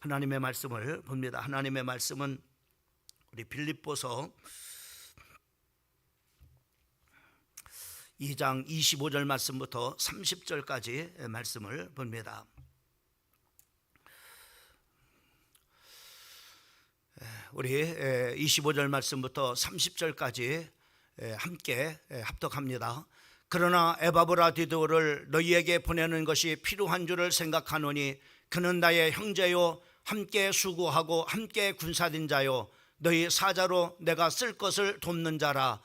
하나님의 말씀을 봅니다. 하나님의 말씀은 우리 빌립보서 2장 25절 말씀부터 30절까지 말씀을 봅니다. 우리 25절 말씀부터 30절까지 함께 합독합니다. 그러나 에바브라디도를 너희에게 보내는 것이 필요한 줄을 생각하노니 그는 나의 형제요 함께 수고하고 함께 군사된 자요 너희 사자로 내가 쓸 것을 돕는 자라.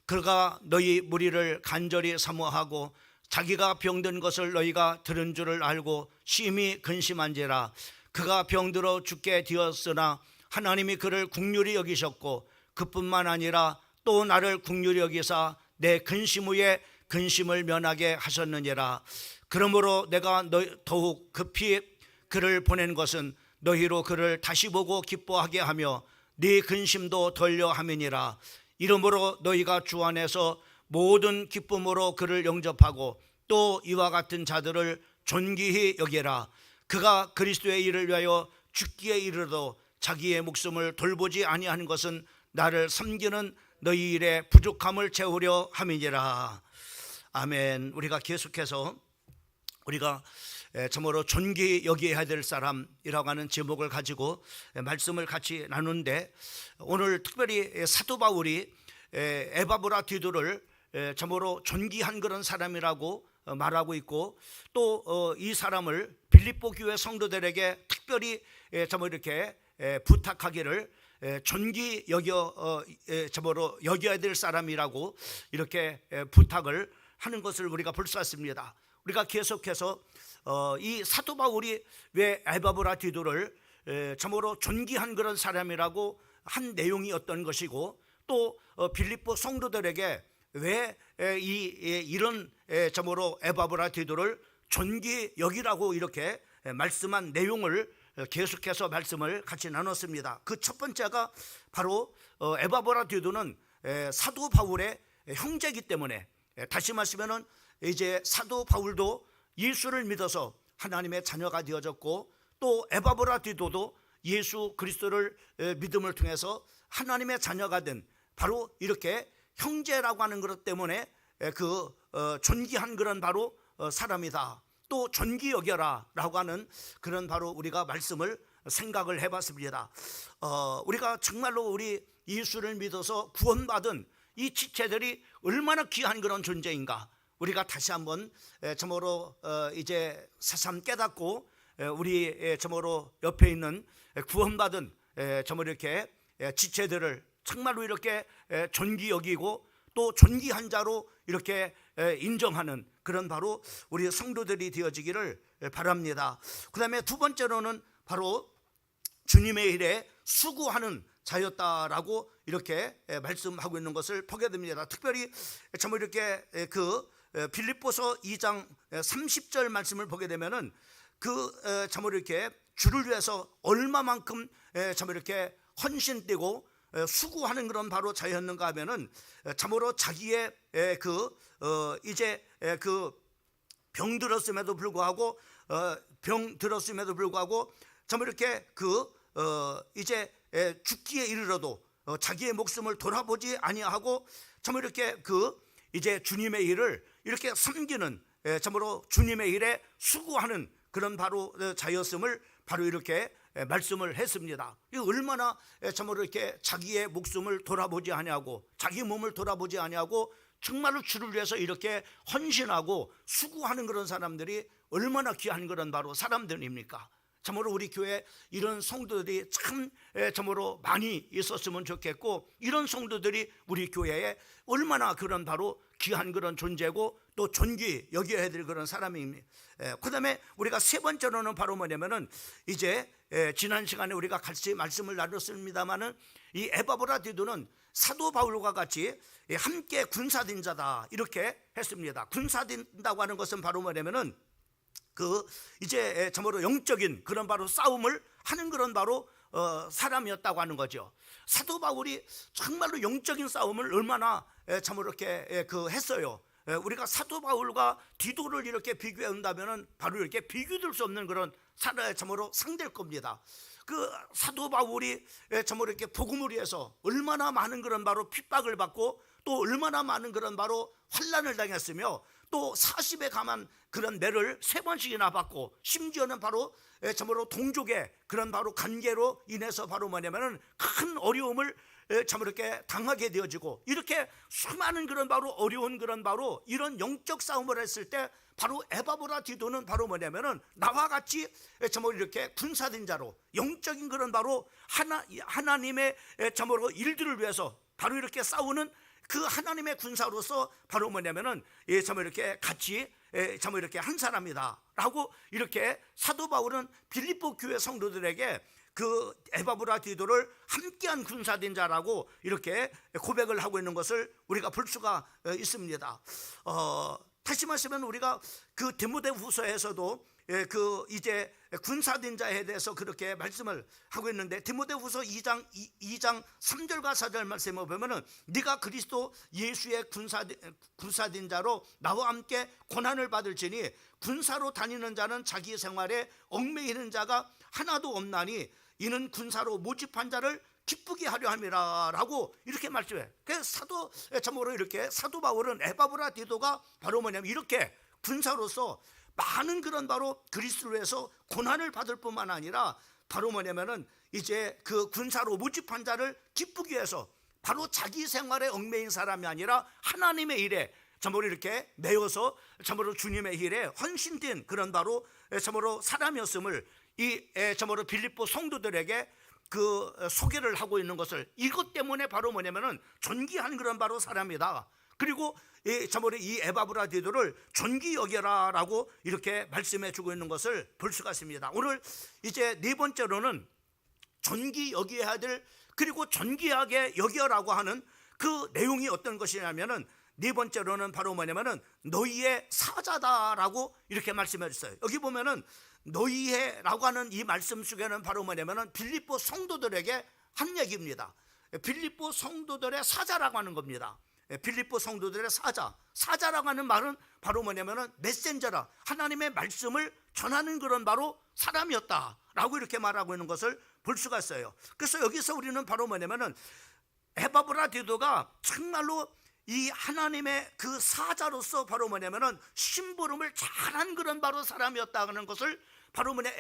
그가 너희 무리를 간절히 사모하고 자기가 병든 것을 너희가 들은 줄을 알고 심히 근심한지라. 그가 병들어 죽게 되었으나 하나님이 그를 긍휼히 여기셨고 그뿐만 아니라 또 나를 긍휼히 여기사 내 근심 후에 근심을 면하게 하셨느니라. 그러므로 내가 더욱 급히 그를 보낸 것은 너희로 그를 다시 보고 기뻐하게 하며 네 근심도 덜려 함이니라. 이러므로 너희가 주 안에서 모든 기쁨으로 그를 영접하고 또 이와 같은 자들을 존귀히 여기라. 그가 그리스도의 일을 위하여 죽기에 이르러도 자기의 목숨을 돌보지 아니하는 것은 나를 섬기는 너희 일의 부족함을 채우려 함이니라. 아멘. 우리가 계속해서 우리가 참으로 존귀히 여겨야 될 사람이라고 하는 제목을 가지고 말씀을 같이 나누는데, 오늘 특별히 사도 바울이 에바브라디도를 참으로 존귀한 그런 사람이라고 말하고 있고, 또 이 사람을 빌립보 교회 성도들에게 특별히 참으로 이렇게 부탁하기를 존귀 참으로 여겨야 될 사람이라고 이렇게 부탁을 하는 것을 우리가 볼 수 있습니다. 우리가 계속해서 이 사도 바울이 왜 에바브라디도를 참으로 존귀한 그런 사람이라고 한 내용이 어떤 것이고, 또 빌립보 성도들에게 왜 이런 참으로 에바브라디도를 존귀 여기라고 이렇게 말씀한 내용을 계속해서 말씀을 같이 나눴습니다. 그 첫 번째가 바로 에바브라디도는 사도 바울의 형제이기 때문에, 다시 말하면 이제 사도 바울도 예수를 믿어서 하나님의 자녀가 되어졌고, 또 에바브라디도도 예수 그리스도를 믿음을 통해서 하나님의 자녀가 된 바로 이렇게 형제라고 하는 것 때문에 그 존귀한 그런 바로 사람이다. 또 존귀 여겨라 라고 하는 그런 바로 우리가 말씀을 생각을 해봤습니다. 우리가 정말로 우리 예수를 믿어서 구원받은 이 지체들이 얼마나 귀한 그런 존재인가, 우리가 다시 한번 참으로 이제 새삼 깨닫고, 우리 참으로 옆에 있는 구원받은 참으로 이렇게 지체들을 정말로 이렇게 존귀 여기고 또 존귀한 자로 이렇게 인정하는 그런 바로 우리 성도들이 되어지기를 바랍니다. 그 다음에 두 번째로는 바로 주님의 일에 수고하는 자였다라고 이렇게 말씀하고 있는 것을 보게 됩니다. 특별히 참 이렇게 그 빌립보서 2장 30절 말씀을 보게 되면은 그 참으로 이렇게 주를 위해서 얼마만큼 참으로 이렇게 헌신되고 수고하는 그런 바로 자였는가 하면은, 참으로 자기의 그 이제 그 병 들었음에도 불구하고 참으로 이렇게 그 이제 죽기에 이르러도 자기의 목숨을 돌아보지 아니하고 참으로 이렇게 그 이제 주님의 일을 이렇게 섬기는, 참으로 주님의 일에 수고하는 그런 바로 자였음을 바로 이렇게 말씀을 했습니다. 얼마나 참으로 이렇게 자기의 목숨을 돌아보지 아니하고 자기 몸을 돌아보지 아니하고 정말로 주를 위해서 이렇게 헌신하고 수고하는 그런 사람들이 얼마나 귀한 그런 바로 사람들입니까? 참으로 우리 교회 이런 성도들이 참으로 많이 있었으면 좋겠고, 이런 성도들이 우리 교회에 얼마나 그런 바로 귀한 그런 존재고 또 존귀 여겨야 될 그런 사람입니다. 그 다음에 우리가 세 번째로는 바로 뭐냐면은, 이제 지난 시간에 우리가 같이 말씀을 나눴습니다마는 이 에바브라디도는 사도 바울과 같이 함께 군사된 자다 이렇게 했습니다. 군사된다고 하는 것은 바로 뭐냐면은 그 이제 참으로 영적인 그런 바로 싸움을 하는 그런 바로 사람이었다고 하는 거죠. 사도 바울이 정말로 영적인 싸움을 얼마나 참으로 이렇게 했어요. 우리가 사도 바울과 디도를 이렇게 비교해 온다면은 바로 이렇게 비교될 수 없는 그런 참으로 상될 겁니다. 그 사도 바울이 참으로 이렇게 복음을 위해서 얼마나 많은 그런 바로 핍박을 받고 또 얼마나 많은 그런 바로 환난을 당했으며 또 40에 감한 그런 매를 3번씩이나 받고 심지어는 바로 참으로 동족의 그런 바로 관계로 인해서 바로 뭐냐면은 큰 어려움을 참으로 이렇게 당하게 되어지고 이렇게 수많은 그런 바로 어려운 그런 바로 이런 영적 싸움을 했을 때 바로 에바브라 디도는 바로 뭐냐면은 나와 같이 참으로 이렇게 군사된 자로 영적인 그런 바로 하나님의 참으로 일들을 위해서 바로 이렇게 싸우는 그 하나님의 군사로서 바로 뭐냐면은 참으로 이렇게 같이 참으로 이렇게 한 사람이다라고 이렇게 사도 바울은 빌립보 교회 성도들에게 그 에바브라 디도를 함께한 군사된 자라고 이렇게 고백을 하고 있는 것을 우리가 볼 수가 있습니다. 다시 말하면 우리가 그 디모데후서에서도 그 이제 군사된 자에 대해서 그렇게 말씀을 하고 있는데 디모데후서 2장 3절과 4절 말씀을 보면은 네가 그리스도 예수의 군사된 자로 나와 함께 고난을 받을지니 군사로 다니는 자는 자기 생활에 얽매이는 자가 하나도 없나니 이는 군사로 모집한 자를 기쁘게 하려 함이라라고 이렇게 말씀해. 그래서 참고로 이렇게 사도 바울은 에바브라 디도가 바로 뭐냐면 이렇게 군사로서 많은 그런 바로 그리스도를 위해서 고난을 받을 뿐만 아니라 바로 뭐냐면은 이제 그 군사로 모집한 자를 기쁘게 해서 바로 자기 생활에 얽매인 사람이 아니라 하나님의 일에 참으로 이렇게 매여서 참으로 주님의 일에 헌신된 그런 바로 참으로 사람이었음을 이 참으로 빌립보 성도들에게 그 소개를 하고 있는 것을 이것 때문에 바로 뭐냐면은 존귀한 그런 바로 사람이다. 그리고 참으로 이 에바브라 디도를 존귀 여겨라라고 이렇게 말씀해 주고 있는 것을 볼 수가 있습니다. 오늘 이제 네 번째로는 존귀 여겨야 될 그리고 존귀하게 여겨라고 하는 그 내용이 어떤 것이냐면은 네 번째로는 바로 뭐냐면은 너희의 사자다라고 이렇게 말씀해 주셨어요. 여기 보면은 너희의라고 하는 이 말씀 속에는 바로 뭐냐면은 빌립보 성도들에게 한 얘기입니다. 빌립보 성도들의 사자라고 하는 겁니다. 빌립보 성도들의 사자라고 하는 말은 바로 뭐냐면은 메신저라 하나님의 말씀을 전하는 그런 바로 사람이었다라고 이렇게 말하고 있는 것을 볼 수가 있어요. 그래서 여기서 우리는 바로 뭐냐면은 에바브라 디도가 정말로 이 하나님의 그 사자로서 바로 뭐냐면은 심부름을 잘한 그런 바로 사람이었다는 것을 바로 뭐냐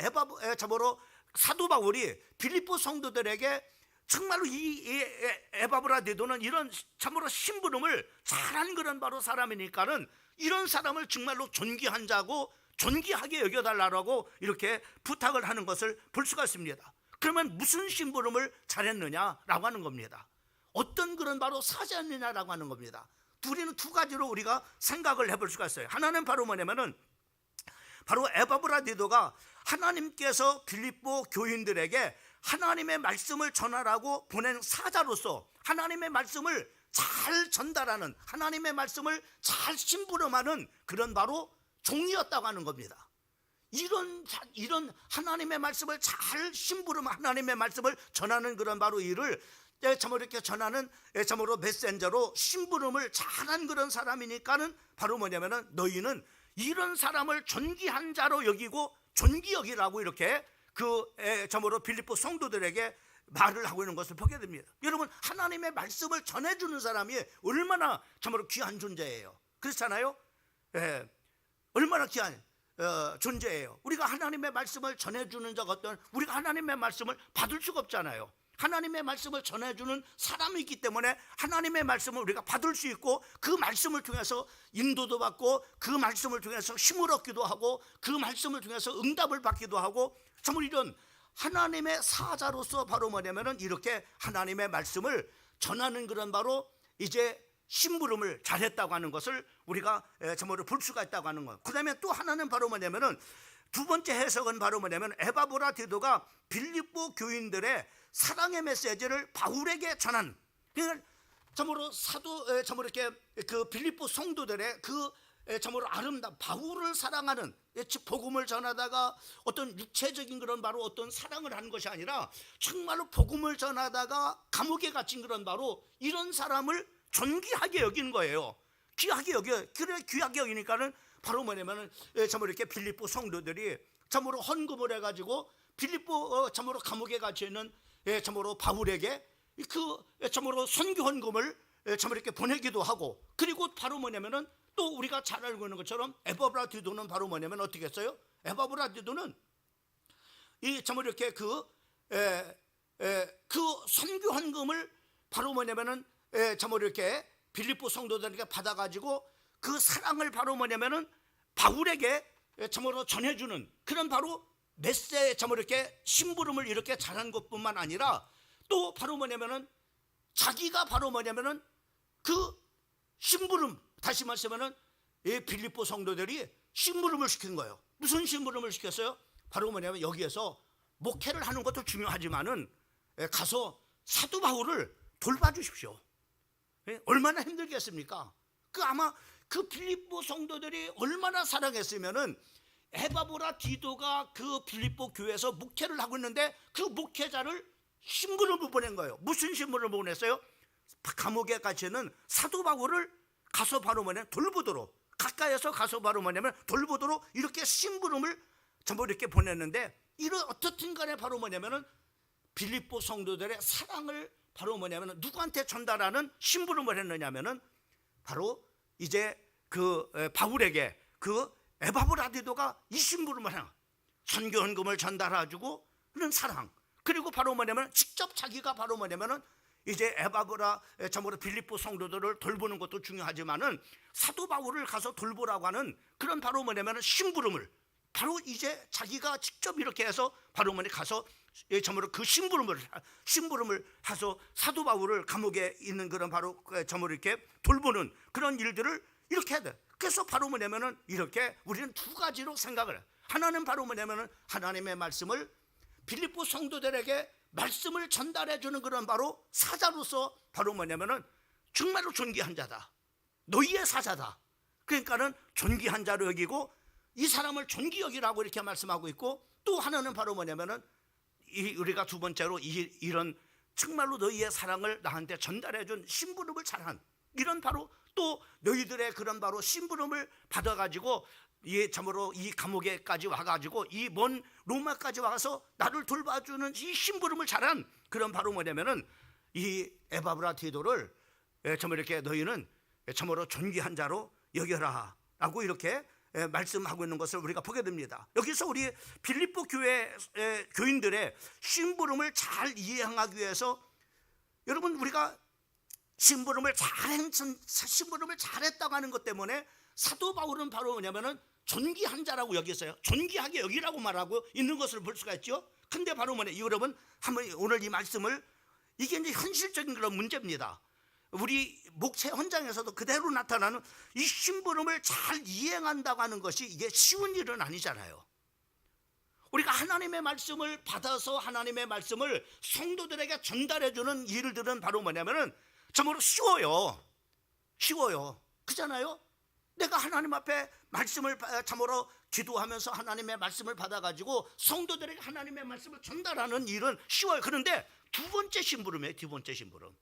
참으로 사도 바울이 빌립보 성도들에게 정말로 이 에바브라 디도는 이런 참으로 심부름을 잘한 그런 바로 사람이니까는 이런 사람을 정말로 존귀한 자고 존귀하게 여겨달라고 이렇게 부탁을 하는 것을 볼 수가 있습니다. 그러면 무슨 심부름을 잘했느냐라고 하는 겁니다. 어떤 그런 바로 사자였느냐라고 하는 겁니다. 우리는 두 가지로 우리가 생각을 해볼 수가 있어요. 하나는 바로 뭐냐면은 바로 에바브라 디도가 하나님께서 빌립보 교인들에게 하나님의 말씀을 전하라고 보낸 사자로서 하나님의 말씀을 잘 전달하는 하나님의 말씀을 잘 심부름하는 그런 바로 종이었다고 하는 겁니다. 이런 하나님의 말씀을 잘 심부름 하나님의 말씀을 전하는 그런 바로 일을 참으로 이렇게 전하는 참으로 메신저로 심부름을 잘한 그런 사람이니까는 바로 뭐냐면은 너희는 이런 사람을 존귀한 자로 여기고 존귀 여기라고 이렇게 그 참으로 빌립보 성도들에게 말을 하고 있는 것을 보게 됩니다. 여러분 하나님의 말씀을 전해주는 사람이 얼마나 참으로 귀한 존재예요. 그렇잖아요. 얼마나 귀한 존재예요. 우리가 하나님의 말씀을 전해주는 자가 어떤 우리가 하나님의 말씀을 받을 수가 없잖아요. 하나님의 말씀을 전해주는 사람이 있기 때문에 하나님의 말씀을 우리가 받을 수 있고 그 말씀을 통해서 인도도 받고 그 말씀을 통해서 힘을 얻기도 하고 그 말씀을 통해서 응답을 받기도 하고 정말 이런 하나님의 사자로서 바로 뭐냐면은 이렇게 하나님의 말씀을 전하는 그런 바로 이제 심부름을 잘했다고 하는 것을 우리가 정말로 볼 수가 있다고 하는 것. 그 다음에 또 하나는 바로 뭐냐면은 두 번째 해석은 바로 뭐냐면 에바브라 디도가 빌립보 교인들의 사랑의 메시지를 바울에게 전한 그러니까 참으로 참으로 이렇게 그 빌립보 성도들의 그 참으로 아름다운 바울을 사랑하는 즉 복음을 전하다가 어떤 육체적인 그런 바로 어떤 사랑을 하는 것이 아니라 정말로 복음을 전하다가 감옥에 갇힌 그런 바로 이런 사람을 존귀하게 여긴 거예요. 귀하게 여겨. 그래 귀하게 여기니까는 바로 뭐냐면은 참으로 이렇게 빌립보 성도들이 참으로 헌금을 해가지고 빌립보 참으로 감옥에 갇혀 있는 참으로 바울에게 그 참으로 선교 헌금을 참으로 이렇게 보내기도 하고, 그리고 바로 뭐냐면은 또 우리가 잘 알고 있는 것처럼 에바브라디도는 바로 뭐냐면 어떻게 했어요? 에바브라디도는 이 참으로 이렇게 그 선교 헌금을 바로 뭐냐면은 참으로 이렇게 빌립보 성도들에게 받아가지고 그 사랑을 바로 뭐냐면은 바울에게 참으로 전해주는 그런 바로 메세 참으로 이렇게 심부름을 이렇게 잘한 것뿐만 아니라 또 바로 뭐냐면은 자기가 바로 뭐냐면은 그 심부름, 다시 말씀하면 이 빌립보 성도들이 심부름을 시킨 거예요. 무슨 심부름을 시켰어요? 바로 뭐냐면 여기에서 목회를 하는 것도 중요하지만은 가서 사도 바울을 돌봐주십시오. 얼마나 힘들겠습니까? 그 아마 그 빌립보 성도들이 얼마나 사랑했으면은 에바브라디도가 그 빌립보 교회에서 목회를 하고 있는데 그 목회자를 심부름을 보낸 거예요. 무슨 심부름을 보냈어요? 감옥에 갇히는 사도 바울을 가서 바로 뭐냐면 돌보도록, 가까이에서 가서 바로 뭐냐면 돌보도록 이렇게 심부름을 전부 이렇게 보냈는데, 이런 어떻든 간에 바로 뭐냐면은 빌립보 성도들의 사랑을 바로 뭐냐면 누구한테 전달하는 심부름을 했느냐면은 바로 이제 그 바울에게 그 에바브라디도가 이 심부름을 하나 선교 헌금을 전달해주고 그런 사랑, 그리고 바로 뭐냐면 직접 자기가 바로 뭐냐면은 이제 참으로 빌립보 성도들을 돌보는 것도 중요하지만은 사도 바울을 가서 돌보라고 하는 그런 바로 뭐냐면은 심부름을 바로 이제 자기가 직접 이렇게 해서 바로 뭐냐 가서 참으로 그 심부름을 해서 사도 바울을 감옥에 있는 그런 바로 참으로 이렇게 돌보는 그런 일들을 이렇게 해야 돼. 그래서 바로 뭐냐면은 이렇게 우리는 두 가지로 생각을 해. 하나는 바로 뭐냐면은 하나님의 말씀을 빌립보 성도들에게 말씀을 전달해 주는 그런 바로 사자로서 바로 뭐냐면은 정말로 존귀한 자다, 너희의 사자다. 그러니까는 존귀한 자로 여기고 이 사람을 존귀 여기라고 이렇게 말씀하고 있고, 또 하나는 바로 뭐냐면은 우리가 두 번째로 이런 정말로 너희의 사랑을 나한테 전달해 준 심부름을 잘한 이런 바로 또 너희들의 그런 바로 심부름을 받아가지고 참으로 이 감옥에까지 와가지고 이 먼 로마까지 와서 나를 돌봐주는 이 심부름을 잘한 그런 바로 뭐냐면은 이 에바브라디도를 참으로 이렇게 너희는 참으로 존귀한 자로 여겨라 라고 이렇게 말씀하고 있는 것을 우리가 보게 됩니다. 여기서 우리 빌립보 교회 교인들의 심부름을 잘 이해하기 위해서 여러분 우리가 심부름을 잘했다고 하는 것 때문에 사도 바울은 바로 뭐냐면은 존귀한 자라고 여겼어요. 존귀하게 여기라고 말하고 있는 것을 볼 수가 있죠. 근데 바로 뭐냐, 여러분 한번 오늘 이 말씀을 이게 이제 현실적인 그런 문제입니다. 우리 목회 현장에서도 그대로 나타나는 이 심부름을 잘 이행한다고 하는 것이 이게 쉬운 일은 아니잖아요. 우리가 하나님의 말씀을 받아서 하나님의 말씀을 성도들에게 전달해주는 일들은 바로 뭐냐면은 참으로 쉬워요. 그잖아요. 내가 하나님 앞에 말씀을 참으로 기도하면서 하나님의 말씀을 받아가지고 성도들에게 하나님의 말씀을 전달하는 일은 쉬워요. 그런데 두 번째 심부름이에요. 두 번째 심부름.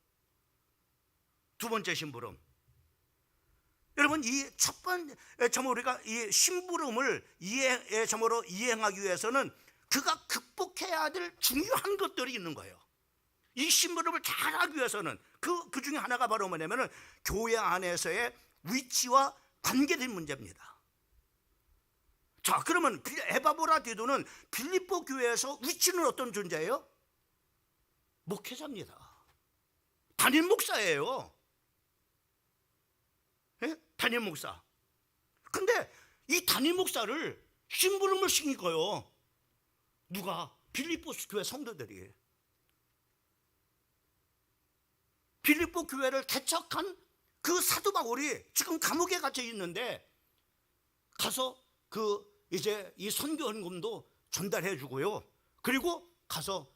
여러분 이 첫 번째 참으로 우리가 이 심부름을 참으로 이행하기 위해서는 그가 극복해야 될 중요한 것들이 있는 거예요. 이 심부름을 잘하기 위해서는 그 중에 하나가 바로 뭐냐면은 교회 안에서의 위치와 관계된 문제입니다. 자, 그러면 에바브라디도는 빌립보 교회에서 위치는 어떤 존재예요? 목회자입니다. 담임 목사예요. 예? 담임 목사. 근데 이 담임 목사를 심부름을 시킨 거예요. 누가? 빌립보 교회 성도들이. 빌립보 교회를 개척한 그 사도 바울이 지금 감옥에 갇혀 있는데 가서 이제 이 선교 헌금도 전달해 주고요. 그리고 가서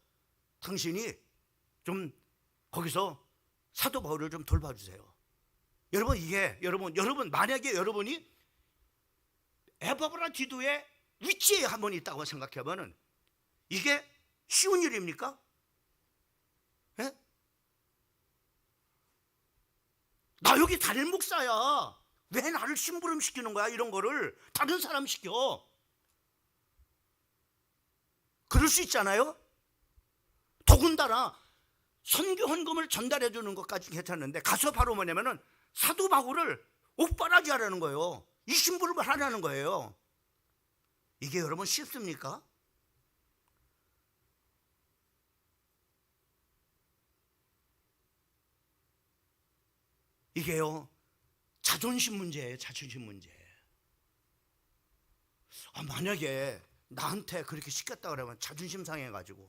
당신이 좀 거기서 사도 바울을 좀 돌봐주세요. 여러분 이게 여러분 만약에 여러분이 에바브라디도의 위치에 한번 있다고 생각해보면 이게 쉬운 일입니까? 예? 나 여기 담임 목사야. 왜 나를 심부름 시키는 거야? 이런 거를 다른 사람 시켜. 그럴 수 있잖아요. 더군다나 선교 헌금을 전달해 주는 것까지 괜찮은데 가서 바로 뭐냐면은 사도 바울을 옥바라지 하라는 거예요. 이 심부름을 하라는 거예요. 이게 여러분 쉽습니까? 이게요, 자존심 문제예요. 자존심 문제. 만약에 나한테 그렇게 시켰다 그러면 자존심 상해가지고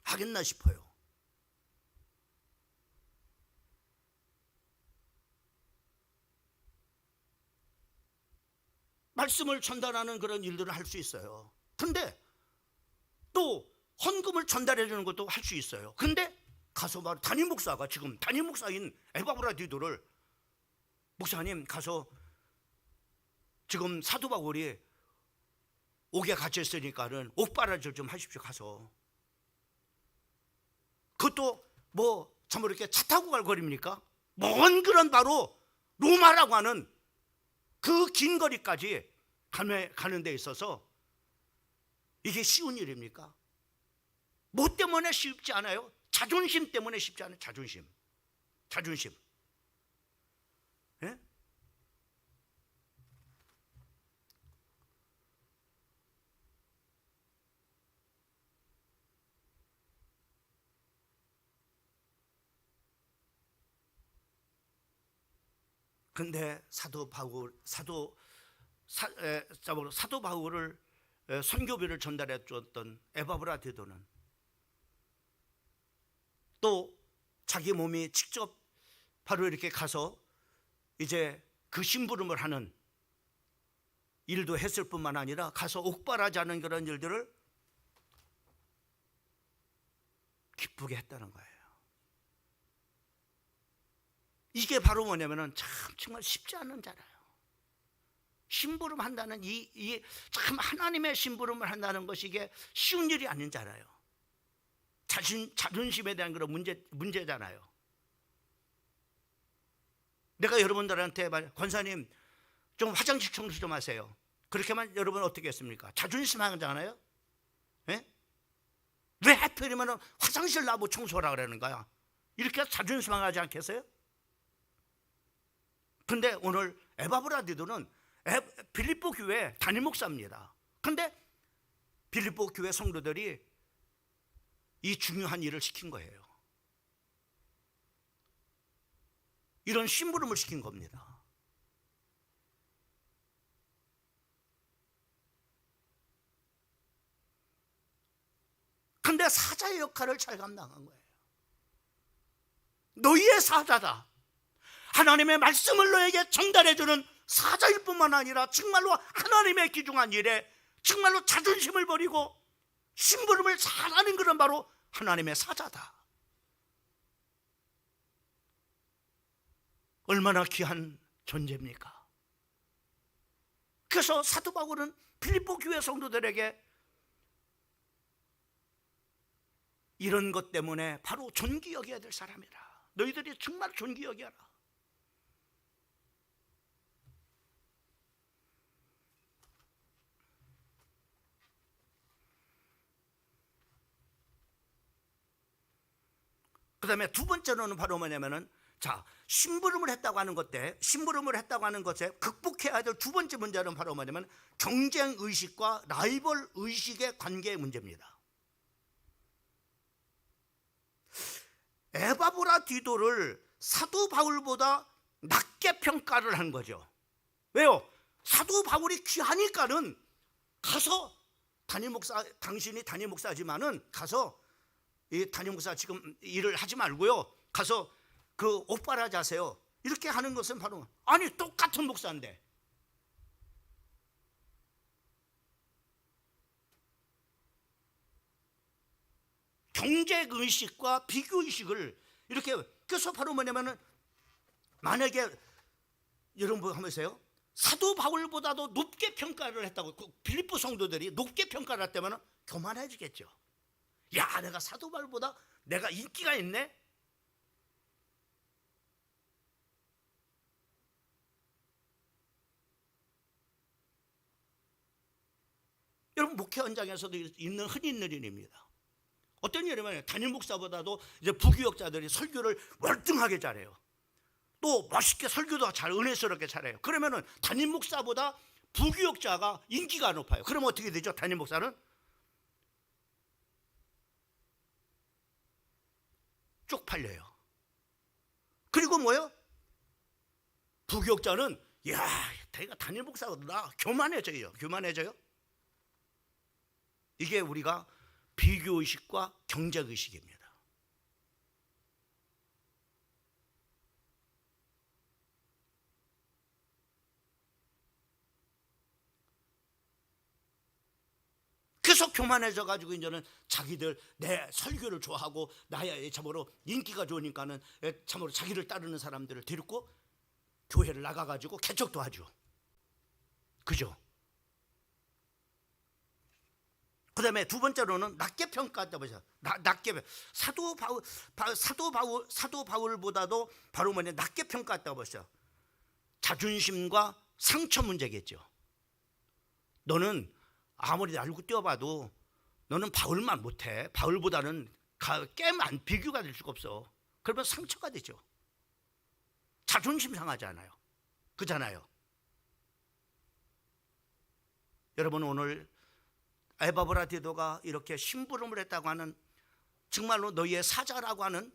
하겠나 싶어요. 말씀을 전달하는 그런 일들을 할 수 있어요. 근데 또 헌금을 전달해 주는 것도 할 수 있어요. 근데 가서 바로 담임 목사가, 지금 담임 목사인 에바브라디도를, 목사님 가서 지금 사도 바울이 옥에 갇혀 있으니까는 옥바라지를 좀 하십시오. 가서. 그것도 뭐 참 이렇게 차 타고 갈 거리입니까? 먼 그런 바로 로마라고 하는 그 긴 거리까지 가는 데 있어서 이게 쉬운 일입니까? 뭐 때문에 쉽지 않아요? 자존심 때문에 쉽지 않아요. 자존심. 예? 근데 사도 바울을 선교비를 전달해 줬던 에바브라디도는 또 자기 몸이 직접 바로 이렇게 가서 이제 그 심부름을 하는 일도 했을 뿐만 아니라 가서 옥바라지하는 그런 일들을 기쁘게 했다는 거예요. 이게 바로 뭐냐면은 정말 쉽지 않은 자라요. 심부름 한다는 참 하나님의 심부름을 한다는 것이 이게 쉬운 일이 아닌 자라요. 자존심에 대한 그런 문제잖아요. 내가 여러분들한테 권사님 좀 화장실 청소 좀 하세요. 그렇게만 여러분 어떻게 했습니까? 자존심 하잖아요. 예? 왜 하필이면 화장실 나보 청소하라 그러는 거야? 이렇게 자존심 상하지 않겠어요? 근데 오늘 에바브라디도는 빌립보 교회 담임 목사입니다. 근데 빌립보 교회 성도들이 이 중요한 일을 시킨 거예요. 이런 심부름을 시킨 겁니다. 근데 사자의 역할을 잘 감당한 거예요. 너희의 사자다. 하나님의 말씀을 너에게 전달해주는 사자일 뿐만 아니라 정말로 하나님의 귀중한 일에 정말로 자존심을 버리고 심부름을 잘하는 그런 바로 하나님의 사자다. 얼마나 귀한 존재입니까? 그래서 사도 바울은 빌립보 교회 성도들에게 이런 것 때문에 바로 존귀 여겨야 될 사람이라. 너희들이 정말 존귀 여겨라. 그 다음에 두 번째로는 바로 뭐냐면은, 심부름을 했다고 하는 것에 극복해야 될 두 번째 문제는 바로 뭐냐면 경쟁 의식과 라이벌 의식의 관계의 문제입니다. 에바브라디도를 사도 바울보다 낮게 평가를 한 거죠. 왜요? 사도 바울이 귀하니까는 가서 당신이 담임 목사지만은 가서 이 담임 목사 지금 일을 하지 말고요, 가서 그 옥바라지 하세요. 이렇게 하는 것은 바로, 아니 똑같은 목사인데 경쟁의식과 비교의식을 이렇게, 그래서 바로 뭐냐면은, 만약에 여러분 한번 보세요. 사도 바울보다도 높게 평가를 했다고 빌립보 성도들이 높게 평가를 했다면 교만해지겠죠. 야, 내가 사도 바울보다 내가 인기가 있네. 여러분 목회 현장에서도 있는 흔히 있는 일입니다. 어떤 일이면 담임 목사보다도 이제 부교역자들이 설교를 월등하게 잘해요. 또 멋있게 설교도 잘 은혜스럽게 잘해요. 그러면은 담임 목사보다 부교역자가 인기가 높아요. 그러면 어떻게 되죠? 담임 목사는 쪽팔려요. 그리고 뭐요? 부교역자는 야, 내가 담임 목사보다 교만해져요. 교만해져요. 이게 우리가 비교의식과 경쟁의식입니다. 계속 교만해져 가지고 이제는 자기들 내 설교를 좋아하고 나야 참으로 인기가 좋으니까는 참으로 자기를 따르는 사람들을 데리고 교회를 나가 가지고 개척도 하죠. 그죠? 그다음에 두 번째로는 낮게 평가한다 보세요. 낮게 사도 바울보다도 바로 뭐냐 낮게 평가했다고 보세요. 자존심과 상처 문제겠죠. 너는 아무리 날고 뛰어봐도 너는 바울만 못해. 바울보다는 깨만 비교가 될 수가 없어. 그러면 상처가 되죠. 자존심 상하잖아요. 그잖아요. 여러분 오늘 에바브라 디도가 이렇게 심부름을 했다고 하는 정말로 너희의 사자라고 하는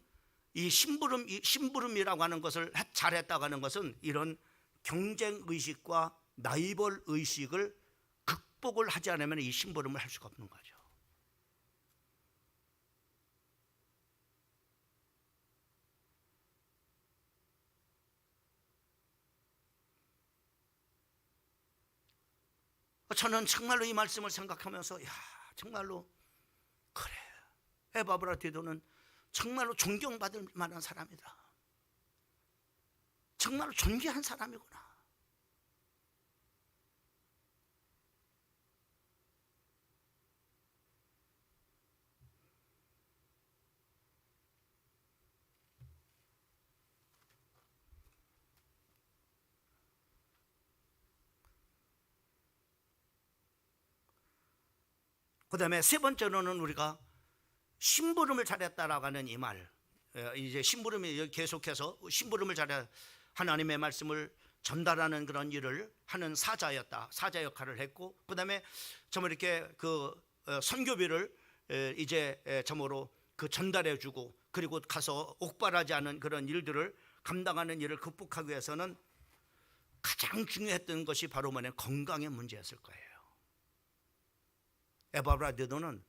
이 심부름이라고 하는 것을 잘했다고 하는 것은 이런 경쟁의식과 라이벌 의식을 극복을 하지 않으면 이 심부름을 할 수가 없는 거죠. 저는 정말로 이 말씀을 생각하면서 야 정말로 그래 에바브라 디도는 정말로 존경받을 만한 사람이다. 정말로 존귀한 사람이구나. 그 다음에 세 번째로는 우리가 심부름을 잘했다라고 하는 이 말, 이제 심부름이 계속해서 심부름을 잘해 하나님의 말씀을 전달하는 그런 일을 하는 사자였다. 사자 역할을 했고, 그 다음에 정말 이렇게 그 선교비를 이제 정말로 그 전달해주고, 그리고 가서 옥발하지 않은 그런 일들을 감당하는 일을 극복하기 위해서는 가장 중요했던 것이 바로 뭐냐 건강의 문제였을 거예요. 에바브라 디도는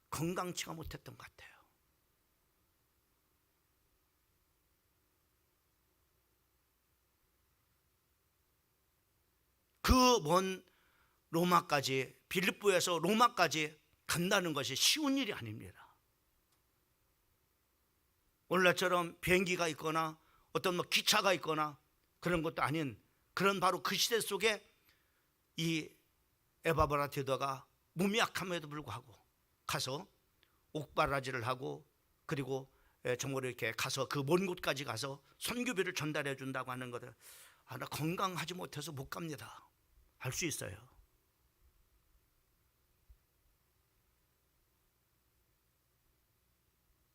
건강치가 못했던 것 같아요. 그 먼 로마까지, 빌립보에서 로마까지 간다는 것이 쉬운 일이 아닙니다. 오늘날처럼 비행기가 있거나 어떤 뭐 기차가 있거나 그런 것도 아닌 그런 바로 그 시대 속에 이 에바브라 디도가 몸이 약함에도 불구하고 가서 옥바라지를 하고, 그리고 정말 이렇게 가서 그 먼 곳까지 가서 선교비를 전달해 준다고 하는 것을 나 건강하지 못해서 못 갑니다. 할 수 있어요.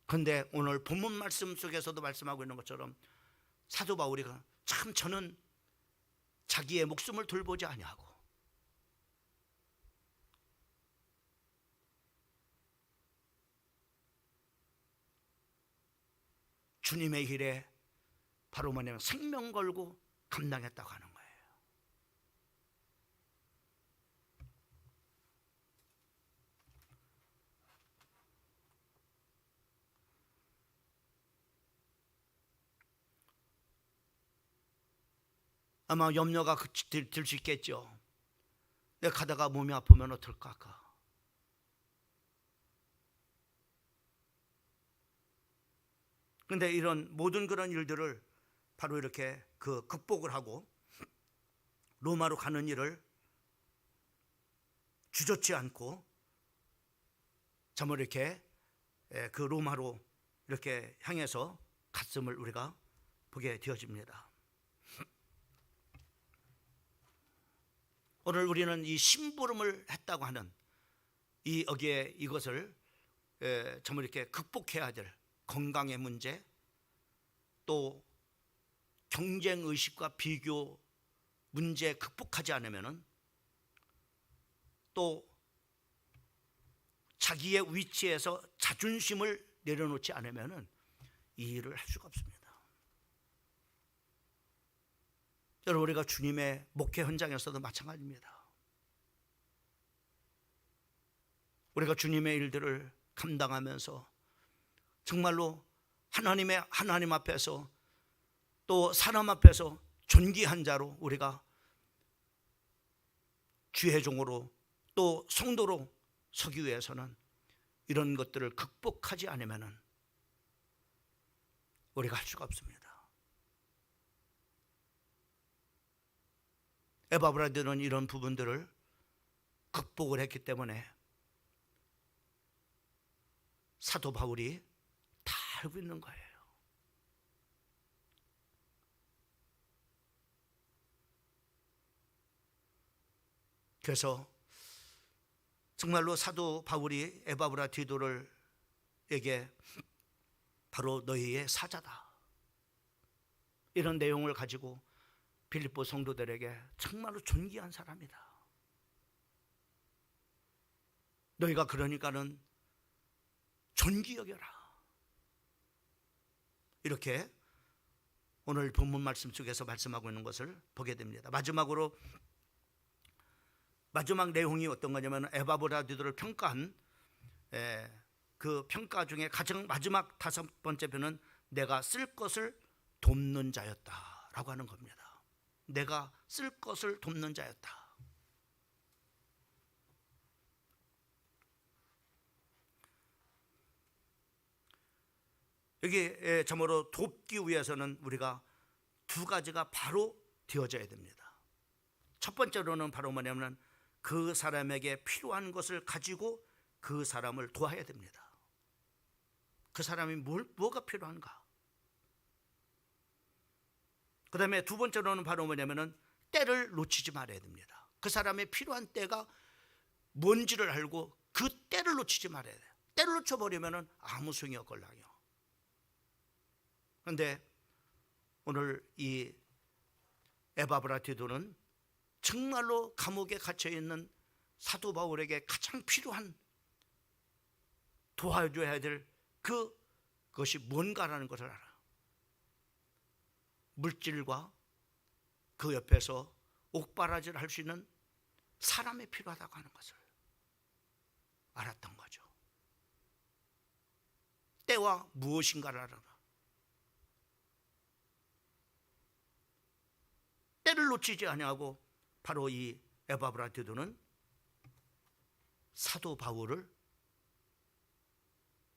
그런데 오늘 본문 말씀 속에서도 말씀하고 있는 것처럼 사도 바울이 참 저는 자기의 목숨을 돌보지 아니하고 주님의 일에 바로 뭐냐면 생명 걸고 감당했다고 하는 거예요. 아마 염려가 들 수 있겠죠. 내가 가다가 몸이 아프면 어떨까? 그런데 이런 모든 그런 일들을 바로 이렇게 그 극복을 하고 로마로 가는 일을 주저치 않고 정말 이렇게 그 로마로 이렇게 향해서 갔음을 우리가 보게 되어집니다. 오늘 우리는 이 심부름을 했다고 하는 여기에 이것을 정말 이렇게 극복해야 될 건강의 문제, 또 경쟁 의식과 비교 문제 극복하지 않으면은, 또 자기의 위치에서 자존심을 내려놓지 않으면은 이 일을 할 수가 없습니다. 여러분, 우리가 주님의 목회 현장에서도 마찬가지입니다. 우리가 주님의 일들을 감당하면서 정말로 하나님 앞에서 또 사람 앞에서 존귀한 자로 우리가 주의 종으로 또 성도로 서기 위해서는 이런 것들을 극복하지 않으면 우리가 할 수가 없습니다. 에바브라드는 이런 부분들을 극복을 했기 때문에 사도 바울이 다 알고 있는 거예요. 그래서 정말로 사도 바울이 에바브라디도에게 바로 너희의 사자다, 이런 내용을 가지고 빌립보 성도들에게 정말로 존귀한 사람이다, 너희가 그러니까는 존귀 여겨라, 이렇게 오늘 본문 말씀 속에서 말씀하고 있는 것을 보게 됩니다. 마지막 내용이 어떤 거냐면, 에바브라디도를 평가한 그 평가 중에 가장 마지막 5번째 표는 내가 쓸 것을 돕는 자였다라고 하는 겁니다. 내가 쓸 것을 돕는 자였다. 여기 참으로 돕기 위해서는 우리가 두 가지가 바로 되어져야 됩니다. 첫 번째로는 바로 뭐냐면 그 사람에게 필요한 것을 가지고 그 사람을 도와야 됩니다. 그 사람이 뭐가 필요한가? 그 다음에 두 번째로는 바로 뭐냐면은 때를 놓치지 말아야 됩니다. 그 사람의 필요한 때가 뭔지를 알고 그 때를 놓치지 말아야 돼요. 때를 놓쳐버리면은 아무 소용이 없걸랑요. 그런데 오늘 이 에바브라디도는 정말로 감옥에 갇혀있는 사도 바울에게 가장 필요한, 도와줘야 될 그것이 뭔가라는 것을 알아. 물질과 그 옆에서 옥바라지를 할 수 있는 사람이 필요하다고 하는 것을 알았던 거죠. 때와 무엇인가를 알아라. 때를 놓치지 아니하고 바로 이 에바브라디도는 사도 바울을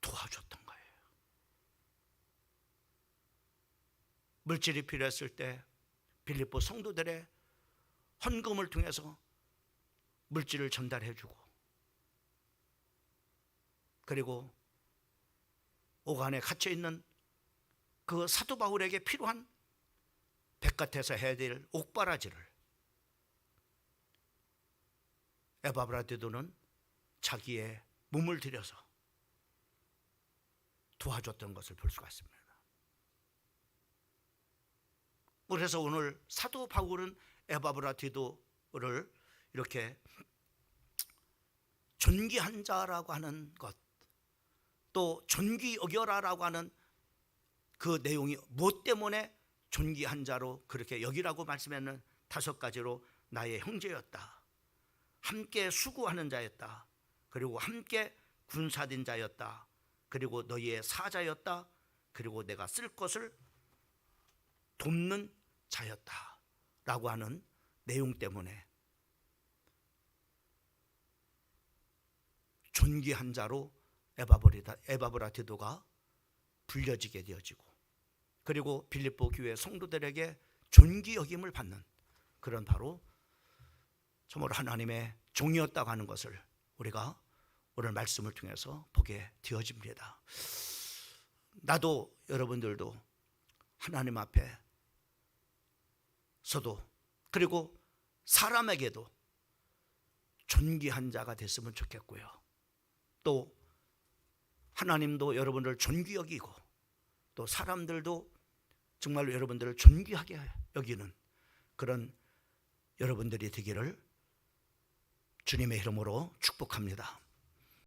도와줬던 거예요. 물질이 필요했을 때 빌립보 성도들의 헌금을 통해서 물질을 전달해주고, 그리고 오간에 갇혀있는 그 사도 바울에게 필요한 백갓에서 해야 될 옥바라지를 에바브라디도는 자기의 몸을 들여서 도와줬던 것을 볼 수가 있습니다. 그래서 오늘 사도 바울은 에바브라디도를 이렇게 존귀한 자라고 하는 것, 또 존귀 여겨라라고 하는 그 내용이 무엇 때문에 존귀한 자로 그렇게 여기라고 말씀하는 5가지로 나의 형제였다, 함께 수고하는 자였다, 그리고 함께 군사된 자였다, 그리고 너희의 사자였다, 그리고 내가 쓸 것을 돕는 자였다 라고 하는 내용 때문에 존귀한 자로 에바브라디도가 불려지게 되어지고, 그리고 빌립보 교회 성도들에게 존귀 여김을 받는 그런 바로 정말 하나님의 종이었다고 하는 것을 우리가 오늘 말씀을 통해서 보게 되어집니다. 나도 여러분들도 하나님 앞에 서도, 그리고 사람에게도 존귀한 자가 됐으면 좋겠고요. 또 하나님도 여러분들 존귀 여기고 또 사람들도 정말로 여러분들을 존귀하게 여기는 그런 여러분들이 되기를 주님의 이름으로 축복합니다.